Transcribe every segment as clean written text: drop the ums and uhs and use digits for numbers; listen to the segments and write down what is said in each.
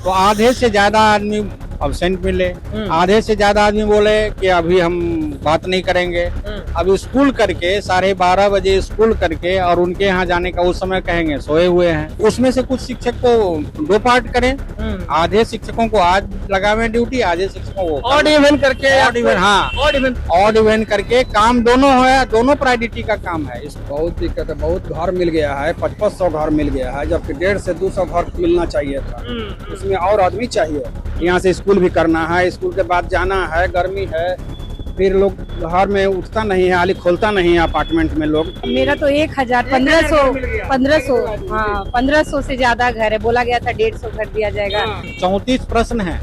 तो आधे से ज्यादा आदमी अब्सेंट मिले, आधे से ज्यादा आदमी बोले कि अभी हम बात नहीं करेंगे। अभी स्कूल करके 12:30 बजे स्कूल करके और उनके यहाँ जाने का उस समय कहेंगे सोए हुए हैं। उसमें से कुछ शिक्षक को 2 पार्ट करें, आधे शिक्षकों को आज लगावे ड्यूटी, आधे शिक्षकों को ऑड इवन करके, ऑड इवन, हाँ ऑड इवन करके काम दोनों है, दोनों प्रायोरिटी का काम है। बहुत दिक्कत है, बहुत घर मिल गया है, 5500 घर मिल गया है, जबकि 150 से 200 घर मिलना चाहिए था। उसमें और आदमी चाहिए। यहाँ से स्कूल भी करना है, स्कूल के बाद जाना है, गर्मी है, फिर लोग घर में उठता नहीं है, आली खोलता नहीं है अपार्टमेंट में लोग। मेरा तो 1500 हाँ 1500 से ज्यादा घर है। बोला गया था 150 घर दिया जाएगा। 34 प्रश्न है,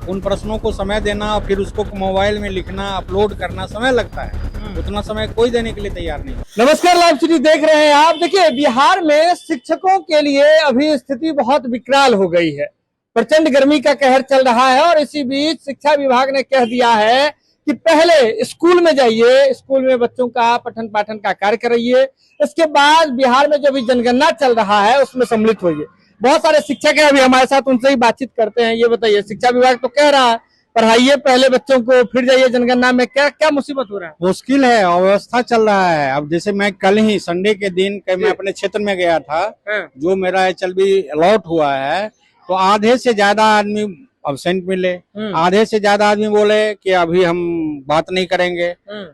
उन प्रश्नों को समय देना और फिर उसको मोबाइल में लिखना, अपलोड करना समय लगता है। उतना समय कोई देने के लिए तैयार नहीं। नमस्कार, लाइव सिटी देख रहे हैं आप। देखिए, बिहार में शिक्षकों के लिए अभी स्थिति बहुत विकराल हो गई है। प्रचंड गर्मी का कहर चल रहा है और इसी बीच शिक्षा विभाग ने कह दिया है कि पहले स्कूल में जाइए, स्कूल में बच्चों का पठन पाठन का कार्य कराइए, इसके बाद बिहार में जो भी जनगणना चल रहा है उसमें सम्मिलित होइए। बहुत सारे शिक्षक हैं अभी हमारे साथ, उनसे ही बातचीत करते हैं। ये बताइए, शिक्षा विभाग तो कह रहा है पढ़ाइए पहले बच्चों को, फिर जाइए जनगणना में, क्या क्या मुसीबत हो रहा है? मुश्किल है, अव्यवस्था चल रहा है। अब जैसे मैं कल ही संडे के दिन मैं अपने क्षेत्र में गया था, जो मेरा HLB अलॉट हुआ है, तो आधे से ज्यादा आदमी अब्सेंट मिले, आधे से ज्यादा आदमी बोले कि अभी हम बात नहीं करेंगे।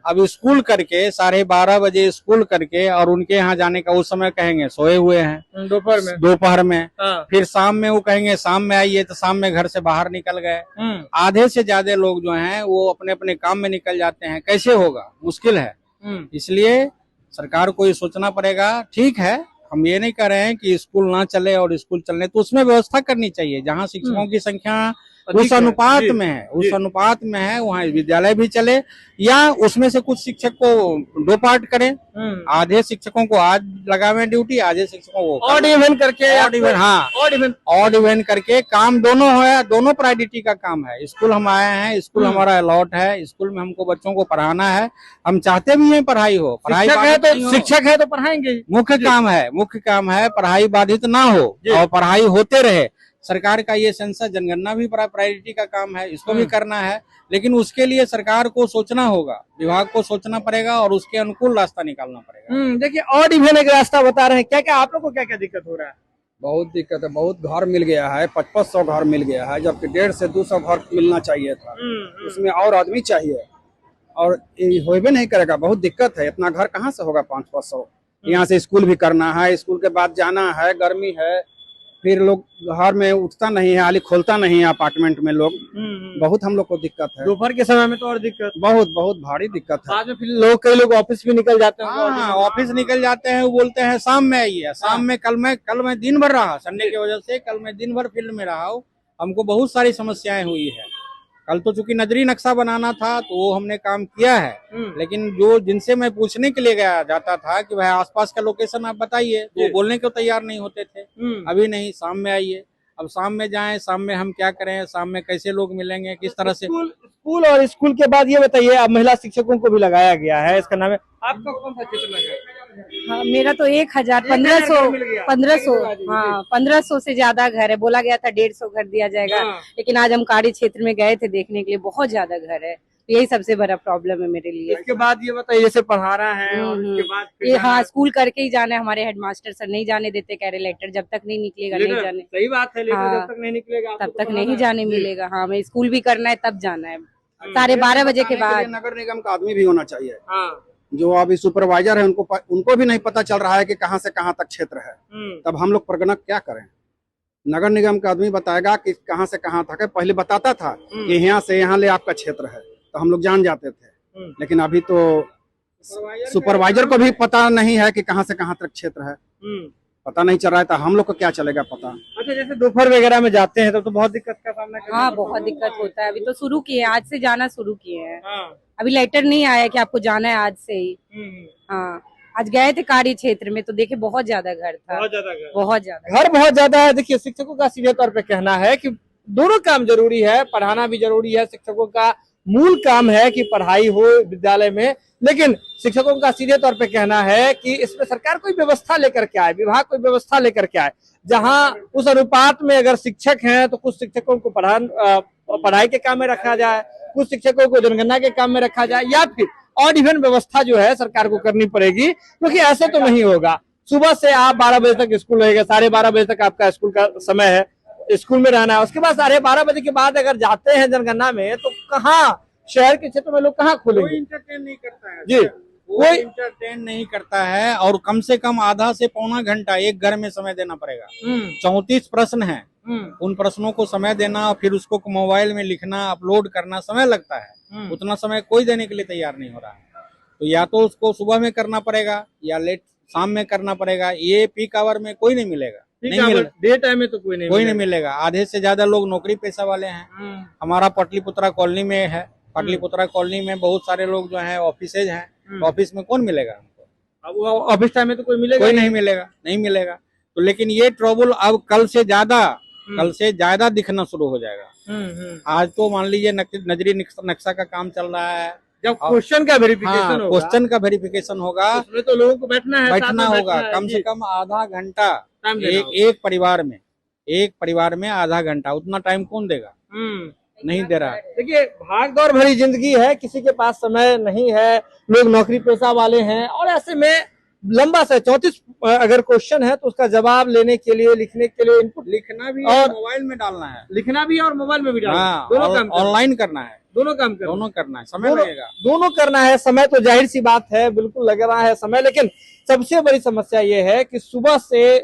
अभी स्कूल करके 12:30 बजे स्कूल करके और उनके यहाँ जाने का उस समय कहेंगे सोए हुए हैं दोपहर में। फिर शाम में वो कहेंगे शाम में आइए, तो शाम में घर से बाहर निकल गए। आधे से ज्यादा लोग जो हैं वो अपने अपने काम में निकल जाते हैं। कैसे होगा? मुश्किल है। इसलिए सरकार को ये सोचना पड़ेगा। ठीक है, हम ये नहीं कह रहे हैं कि स्कूल ना चले और स्कूल चलने, तो उसमें व्यवस्था करनी चाहिए। जहाँ शिक्षकों की संख्या उस अनुपात में है, उस अनुपात में है, वहाँ विद्यालय भी चले, या उसमें से कुछ शिक्षक को 2 पार्ट करें, आधे शिक्षकों को आज लगावे ड्यूटी, आधे शिक्षकों को ऑड इवन करके, ऑड इवन, हाँ ऑड इवन करके काम दोनों है, दोनों प्रायोरिटी का काम है। स्कूल हम आए हैं, स्कूल हमारा अलॉट है, स्कूल में हमको बच्चों को पढ़ाना है। हम चाहते भी हैं पढ़ाई हो, पढ़ाई शिक्षक है तो पढ़ाएंगे। मुख्य काम है पढ़ाई बाधित ना हो और पढ़ाई होते रहे। सरकार का ये सेंसस जनगणना भी प्रायोरिटी का काम है, इसको भी करना है, लेकिन उसके लिए सरकार को सोचना होगा, विभाग को सोचना पड़ेगा और उसके अनुकूल रास्ता निकालना पड़ेगा। देखिए, ऑड इवन एक रास्ता बता रहे हैं। क्या क्या आप लोग को क्या क्या दिक्कत हो रहा है? बहुत दिक्कत है, बहुत घर मिल गया है, 5500 घर मिल गया है, जबकि 150 से 200 घर मिलना चाहिए था। उसमें और आदमी चाहिए और होबे नहीं करेगा। बहुत दिक्कत है, इतना घर कहाँ से होगा 500-500। यहाँ से स्कूल भी करना है, स्कूल के बाद जाना है, गर्मी है, फिर लोग घर में उठता नहीं है, आली खोलता नहीं है अपार्टमेंट में लोग। बहुत हम लोग को दिक्कत है। दोपहर के समय में तो और दिक्कत, बहुत बहुत भारी दिक्कत है। बाद में फिर लोग, कई लोग ऑफिस भी निकल जाते हैं। हाँ, ऑफिस निकल जाते हैं, वो बोलते हैं शाम में आइए। शाम में कल मैं दिन भर रहा, संडे की वजह से कल मैं दिन भर फील्ड में रहा हूँ। हमको बहुत सारी समस्याएं हुई है। कल तो चूंकि नजरी नक्शा बनाना था तो वो हमने काम किया है, लेकिन जो जिनसे मैं पूछने के लिए गया जाता था कि भाई आसपास का लोकेशन आप बताइए, तो वो बोलने को तैयार नहीं होते थे। अभी नहीं, शाम में आइए। अब शाम में जाएं, शाम में हम क्या करें, शाम में कैसे लोग मिलेंगे, किस तरह से? स्कूल और स्कूल के बाद ये बताइए, अब महिला शिक्षकों को भी लगाया गया है, इसका नाम है, आपका कौन सा क्षेत्र लगा? हाँ, मेरा तो 1500 से ज्यादा घर है। बोला गया था 150 घर दिया जाएगा, लेकिन आज हम कार्य क्षेत्र में गए थे देखने के लिए, बहुत ज्यादा घर है। तो यही सबसे बड़ा प्रॉब्लम है मेरे लिए। इसके बाद ये बताइए, जैसे पढ़ा रहा है और इसके बाद ये हाँ स्कूल करके ही जाना है। हमारे हेडमास्टर सर नहीं जाने देते, कह रहे लेटर जब तक नहीं निकलेगा नहीं जाने। सही बात है, लेटर जब तक नहीं निकलेगा तब तक नहीं जाने मिलेगा। हाँ, मैं स्कूल भी करना है तब जाना है, 12:30 बजे के बाद। नगर निगम का आदमी भी होना चाहिए। जो अभी सुपरवाइजर है, उनको भी नहीं पता चल रहा है कि कहाँ से कहाँ तक क्षेत्र है। तब हम लोग प्रगणक क्या करें? नगर निगम का आदमी बताएगा कि कहाँ से कहाँ तक है। पहले बताता था कि यहाँ से यहाँ ले आपका क्षेत्र है, तो हम लोग जान जाते थे। लेकिन अभी तो सुपरवाइजर को भी पता नहीं है कि कहाँ से कहाँ तक क्षेत्र है, पता नहीं चल रहा है, तो हम लोग को क्या चलेगा पता। अच्छा, जैसे दोपहर वगैरह में जाते हैं तो बहुत दिक्कत का सामना करना। हाँ, बहुत दिक्कत होता है। अभी तो शुरू किए हैं, आज से जाना शुरू किए हैं। अभी लेटर नहीं आया कि आपको जाना है आज से ही। हाँ, आज गए थे कार्य क्षेत्र में तो देखे बहुत ज्यादा घर था, बहुत ज्यादा है। देखिए, शिक्षकों का सीधे तौर पे कहना है कि दोनों काम जरूरी है, पढ़ाना भी जरूरी है। शिक्षकों का मूल काम है कि पढ़ाई हो विद्यालय में, लेकिन शिक्षकों का सीधे तौर पे कहना है कि इसमें सरकार कोई व्यवस्था लेकर के आए, विभाग कोई व्यवस्था लेकर के आए। जहां उस अनुपात में अगर शिक्षक हैं तो कुछ शिक्षकों को पढ़ाई के काम में रखा जाए, कुछ शिक्षकों को जनगणना के काम में रखा जाए, या फिर ऑड इवन व्यवस्था जो है सरकार को करनी पड़ेगी, क्योंकि ऐसे तो नहीं होगा। सुबह से आप 12 बजे तक स्कूल रहेगा, 12:30 बजे तक आपका स्कूल का समय है, स्कूल में रहना है। उसके बाद 12:30 बजे के बाद अगर जाते हैं जनगणना में तो कहाँ शहर के क्षेत्र में लोग कहाँ खोलेंगे? कोई इंटरटेन नहीं करता है जी, कोई इंटरटेन नहीं करता है। और कम से कम आधा से पौना घंटा एक घर में समय देना पड़ेगा। 34 प्रश्न है, उन प्रश्नों को समय देना, फिर उसको मोबाइल में लिखना, अपलोड करना, समय लगता है। उतना समय कोई देने के लिए तैयार नहीं हो रहा है। तो या तो उसको सुबह में करना पड़ेगा या लेट शाम में करना पड़ेगा। ये पीक आवर में कोई नहीं मिलेगा, डे टाइम में तो कोई नहीं मिलेगा। आधे से ज्यादा लोग नौकरी पेशा वाले हैं। हमारा पाटलिपुत्रा कॉलोनी में है, पाटलिपुत्रा कॉलोनी में बहुत सारे लोग जो है ऑफिसेज हैं, तो ऑफिस में कौन मिलेगा हमको? अब ऑफिस टाइम में तो कोई मिलेगा, कोई नहीं मिलेगा। तो लेकिन ये ट्रबल अब कल से ज्यादा दिखना शुरू हो जाएगा। आज तो मान लीजिए नजरी नक्शा का काम चल रहा है, जब क्वेश्चन का वेरिफिकेशन होगा उसमें तो लोगों को बैठना होगा। कम से कम आधा घंटा एक परिवार में आधा घंटा, उतना टाइम कौन देगा? नहीं दे रहा। देखिए, भागदौड़ भरी जिंदगी है, किसी के पास समय नहीं है, लोग नौकरी पेशा वाले हैं, और ऐसे में लंबा सा 34 अगर क्वेश्चन है तो उसका जवाब लेने के लिए, लिखने के लिए इनपुट लिखना भी और मोबाइल में डालना है, लिखना भी और मोबाइल में भी डालना है, दोनों काम ऑनलाइन करना है, दोनों करना है, समय लगेगा, दोनों करना है। समय तो जाहिर सी बात है, बिल्कुल लग रहा है समय, लेकिन सबसे बड़ी समस्या ये है कि सुबह से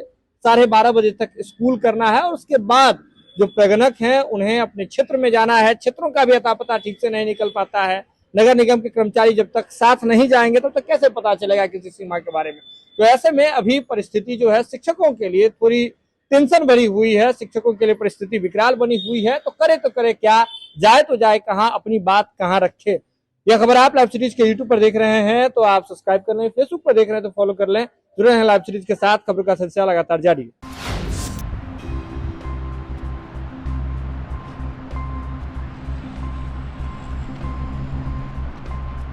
12:30 बजे तक स्कूल करना है, और उसके बाद जो प्रगणक हैं उन्हें अपने क्षेत्र में जाना है। क्षेत्रों का भी अता पता ठीक से नहीं निकल पाता है। नगर निगम के कर्मचारी जब तक साथ नहीं जाएंगे तब तक कैसे पता चलेगा किसी सीमा के बारे में? तो ऐसे में अभी परिस्थिति जो है शिक्षकों के लिए थोड़ी टेंशन भरी हुई है, शिक्षकों के लिए परिस्थिति विकराल बनी हुई है। तो करे क्या, जाए तो जाए कहाँ, अपनी बात कहाँ रखे? यह खबर आप लाइव सीरीज के यूट्यूब पर देख रहे हैं तो आप सब्सक्राइब कर लें, फेसबुक पर देख रहे हैं तो फॉलो कर लें। जुड़े हैं लाइव सीरीज के साथ, खबर का सिलसिला लगातार जारी है।